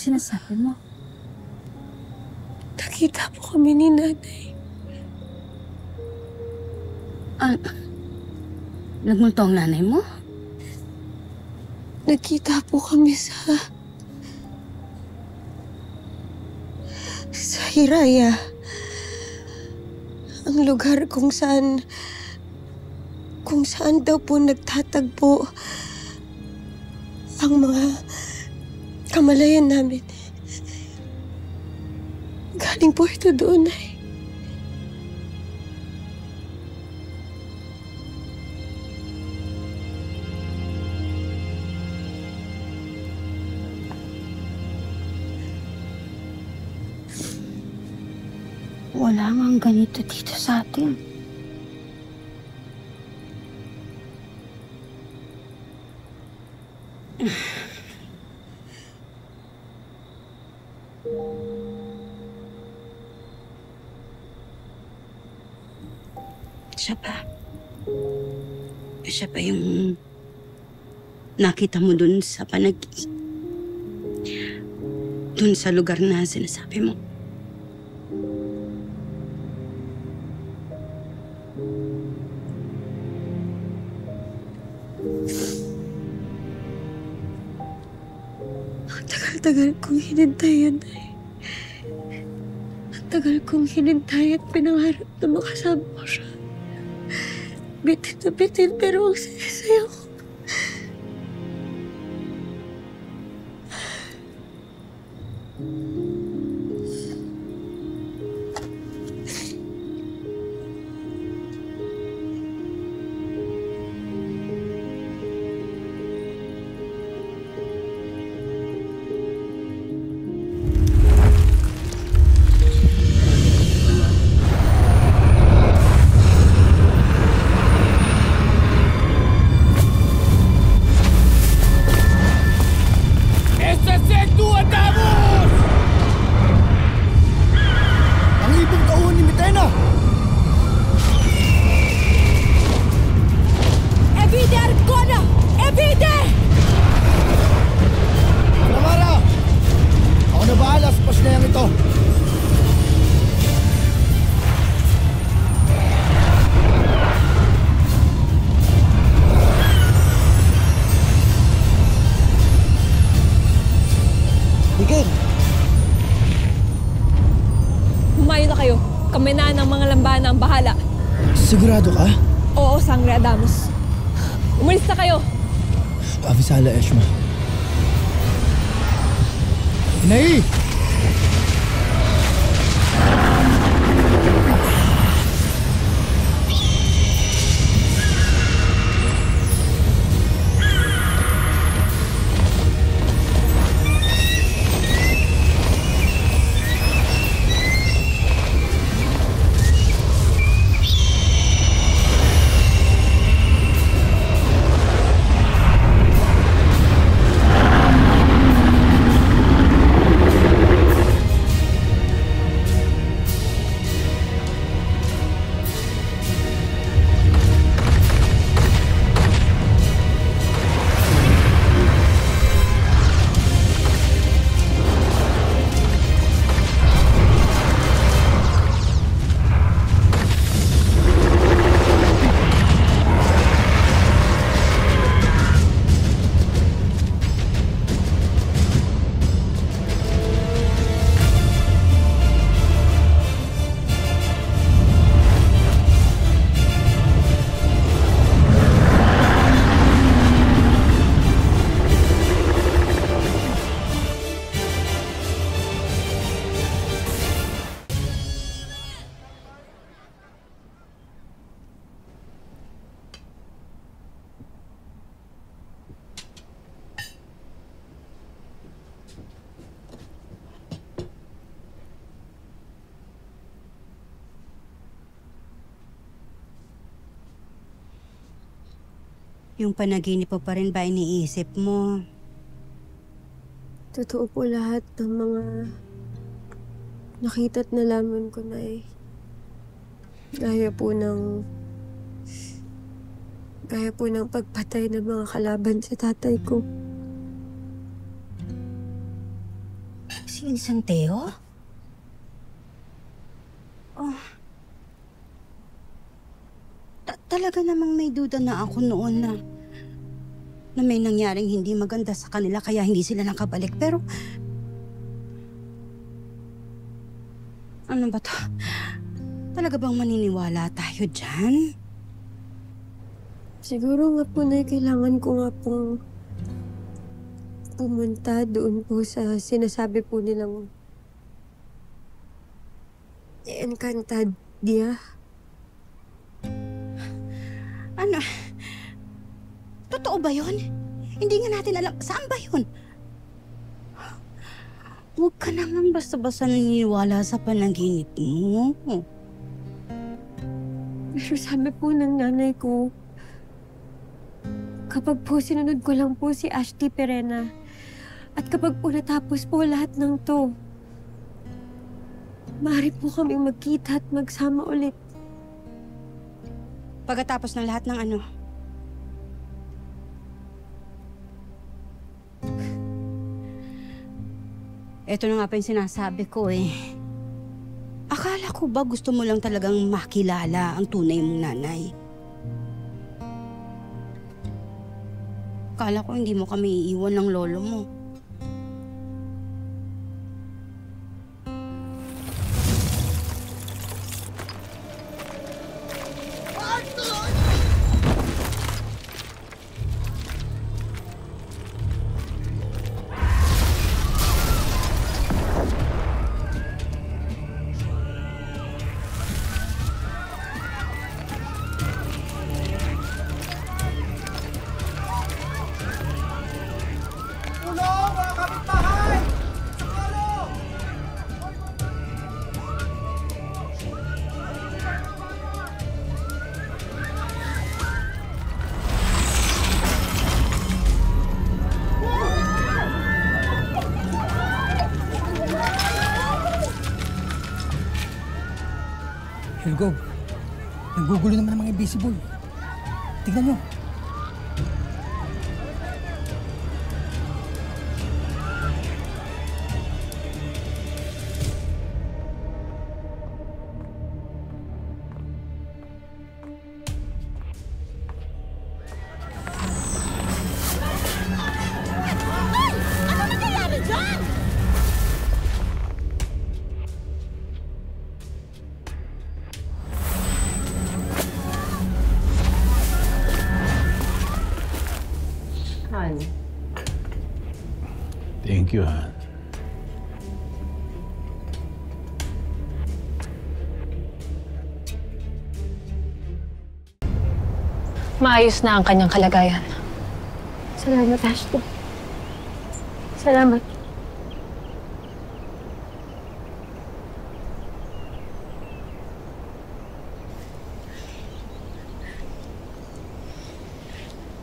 sinasabi mo? Nakita po kami ni Nanay. Nagmulto ang nanay mo? Nakita po kami sa Hiraya. Ang lugar kung saan daw po nagtatagpo ang mga kamalayan namin. Galing po ito doon ay. Wala nga ganito dito sa atin. Siya pa yung nakita mo dun sa dun sa lugar na sinasabi mo. Ang tagal-tagal kong hinintay yan ay. Ang tagal kong hinintay at pinangarap na makasama ko siya. Bitin na bitin pero ang saya-saya ko. Humayo na kayo. Kami na ng mga lambana ang bahala. Sigurado ka? Oo, Sangre Adamus. Umalis na kayo. Avisala, Eshma. Inay! Yung panaginip mo pa rin ba iniisip mo? Totoo po lahat ng mga nakita at nalaman ko na eh. Gaya po ng pagpatay ng mga kalaban sa tatay ko. Si Santeo? Oh. Talaga namang may duda na ako noon na may nangyaring hindi maganda sa kanila kaya hindi sila nakabalik. Pero, ano ba to? Talaga bang maniniwala tayo dyan? Siguro nga po na kailangan ko nga pong pumunta doon po sa sinasabi po nilang Encantadia. Ano? Totoo ba yun? Hindi nga natin alam. Saan ba yun? Huwag ka naman basta-basta naniniwala sa panaginip mo. Pero sabi po ng nanay ko, kapag po sinunod ko lang po si Ashley Perena, at kapag po natapos po lahat ng to, maaari po kaming magkita at magsama ulit. Pagkatapos ng lahat ng ano? Ito na nga pa yung sinasabi ko eh. Akala ko ba gusto mo lang talagang makilala ang tunay mong nanay? Akala ko hindi mo kami iiwan ng lolo mo. Helgo, naggugulo naman ang mga invisible. Tignan nyo. Thank you, Han. Maayos na ang kanyang kalagayan. Salamat, Ashley. Salamat.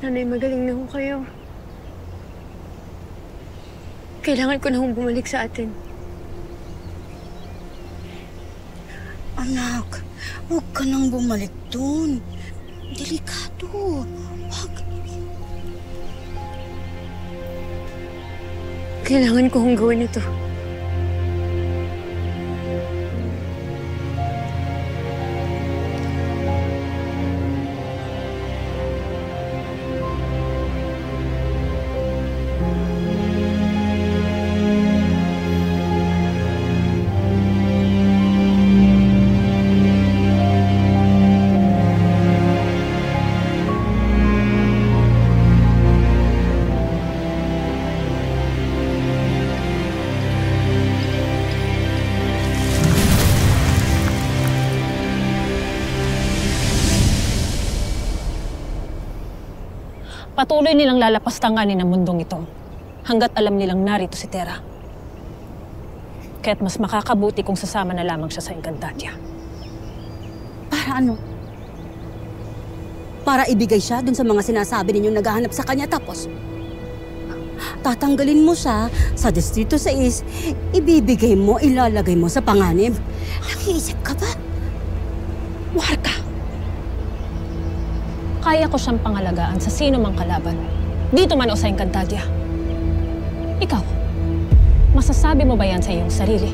Nanay, magaling na ho kayo. Kailangan ko na hong bumalik sa atin. Anak, huwag ka nang bumalik dun. Delikado. Wag. Kailangan ko hong gawin ito. Patuloy nilang lalapastanganin ang mundong ito hanggat alam nilang narito si Tera. Kaya't mas makakabuti kung sasama na lamang siya sa Encantadia. Para ano? Para ibigay siya dun sa mga sinasabi ninyong naghahanap sa kanya tapos tatanggalin mo siya sa Distrito 6, ibibigay mo, ilalagay mo sa panganib. Nag-iisip ka ba? Warka! Kaya ko siyang pangalagaan sa sino mang kalaban. Dito man o sa Encantadia. Ikaw, Masasabi mo ba yan sa iyong sarili?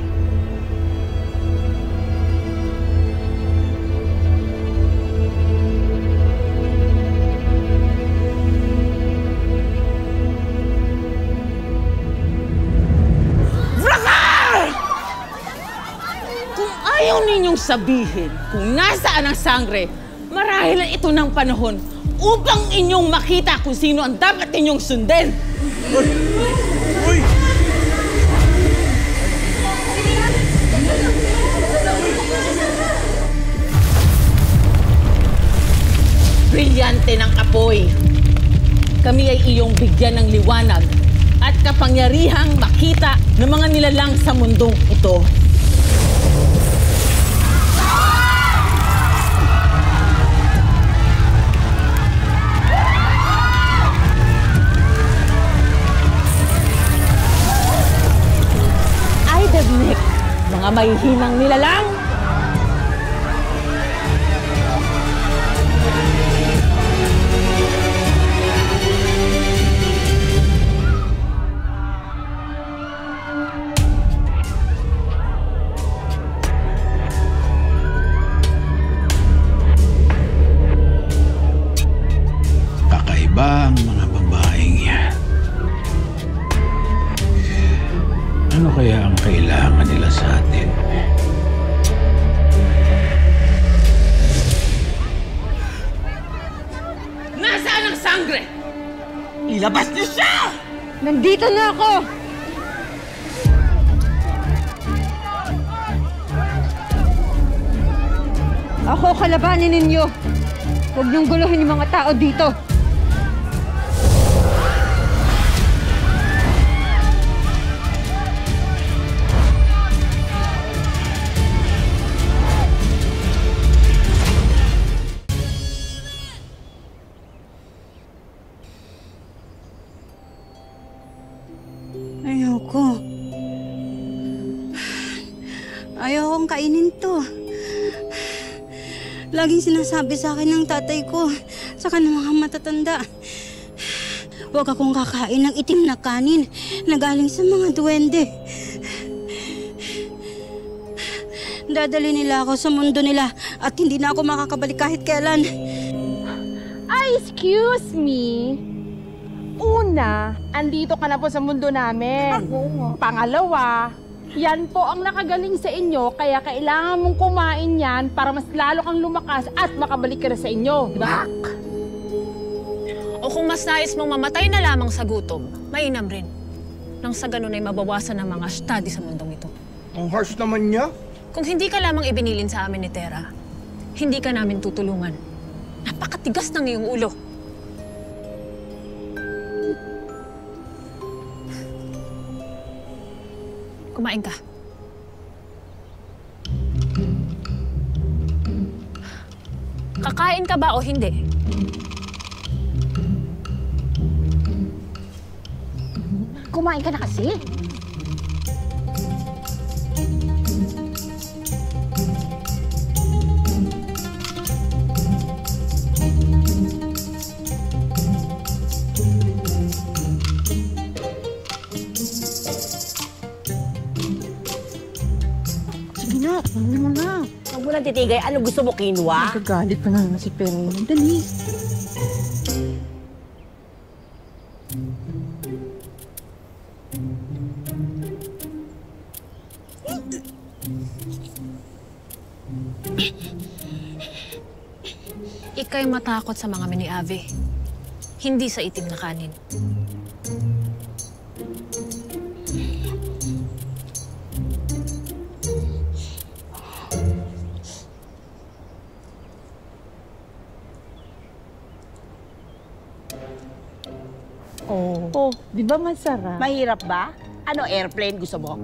Kung ayaw ninyong sabihin kung nasaan ang sangre, marahil ito ng panahon upang inyong makita kung sino ang dapat ninyong sundin. Brilyante ng apoy. Kami ay iyong bigyan ng liwanag at kapangyarihang makita ng mga nilalang sa mundong ito. Ay, Devnik, mga mahihinang nilalang! Kakaiba ang mga babaeng yan. Ano kaya ang kailangan nila sa atin? Nasaan ang sangre? Ilabas niyo siya! Nandito na ako! Ako kalabanin ninyo. Huwag niyong guluhin yung mga tao dito. Ayoko. Ayokong kainin to. Laging sinasabi sa akin ng tatay ko, saka ng mga matatanda, huwag akong kakain ng itim na kanin na galing sa mga duwende. Dadali nila ako sa mundo nila at hindi na ako makakabalik kahit kailan. Excuse me. Una, andito ka na po sa mundo namin. Pangalawa, yan po ang nakagaling sa inyo, kaya kailangan mong kumain yan para mas lalo kang lumakas at makabalik ka na sa inyo. Diba? O kung mas nais mong mamatay na lamang sa gutom, mainam rin. Nang sa ganun ay mabawasan ang mga study sa mundong ito. Ang harsh naman niya. Kung hindi ka lamang ibinilin sa amin ni Tera, hindi ka namin tutulungan. Napakatigas ng iyong ulo. Kumain ka. Kakain ka ba o hindi? Kumain ka na kasi. Sige na, kumain mo na. Huwag mo nang titigay. Ano gusto mo, quinoa? Nagagalit pa nga si Perry. Dali. Ika'y matakot sa mga mini-ave. Hindi sa itim na kanin. Oh, di ba masarap? Mahirap ba? Ano, airplane gusto mo?